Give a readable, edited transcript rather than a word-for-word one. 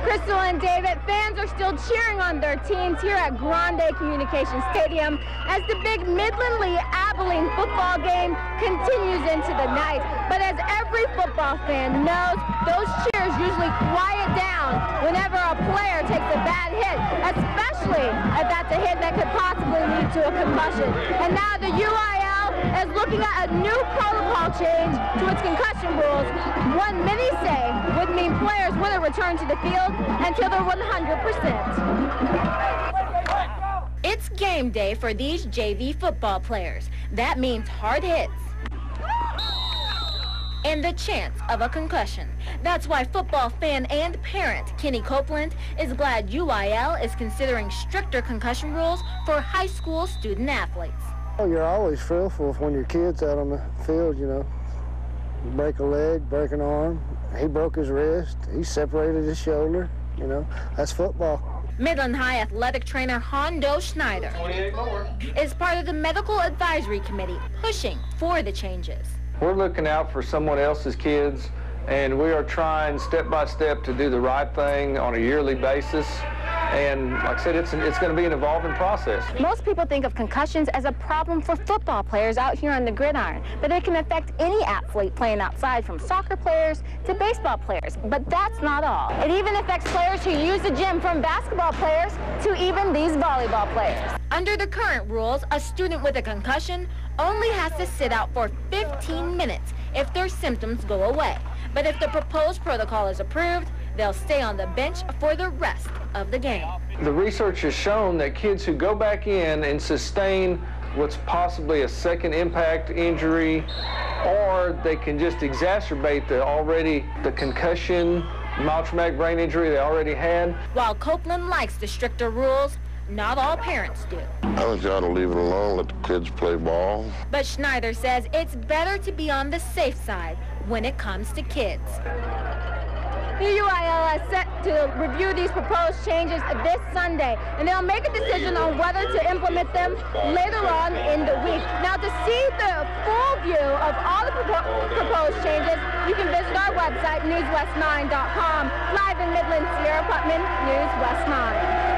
Crystal and David, fans are still cheering on their teams here at Grande Communication Stadium as the big Midland Lee Abilene football game continues into the night. But as every football fan knows, those cheers usually quiet down whenever a player takes a bad hit, especially if that's a hit that could possibly lead to a concussion. And now the UIL is looking at a new protocol change to its concussion rules. One many say would mean players wouldn't return to the field until they're 100%. It's game day for these JV football players. That means hard hits and the chance of a concussion. That's why football fan and parent Kenny Copeland is glad UIL is considering stricter concussion rules for high school student athletes. Well, you're always fearful when your kid's out on the field, you know. You break a leg, break an arm. He broke his wrist. He separated his shoulder, you know. That's football. Midland High athletic trainer Hondo Schneider is part of the medical advisory committee pushing for the changes. We're looking out for someone else's kids, and we are trying step by step to do the right thing on a yearly basis. And like I said, it's going to be an evolving process. Most people think of concussions as a problem for football players out here on the gridiron, but it can affect any athlete playing outside, from soccer players to baseball players. But that's not all. It even affects players who use the gym, from basketball players to even these volleyball players. Under the current rules, a student with a concussion only has to sit out for 15 minutes if their symptoms go away. But if the proposed protocol is approved, they'll stay on the bench for the rest of the game. The research has shown that kids who go back in and sustain what's possibly a second impact injury, or they can just exacerbate the concussion, mild traumatic brain injury they already had. While Copeland likes the stricter rules, not all parents do. I think you ought to leave it alone, let the kids play ball. But Schneider says it's better to be on the safe side when it comes to kids. The UIL is set to review these proposed changes this Sunday, and they'll make a decision on whether to implement them later on in the week. Now, to see the full view of all the proposed changes, you can visit our website, newswest9.com. Live in Midland, Sierra Putman, News West 9.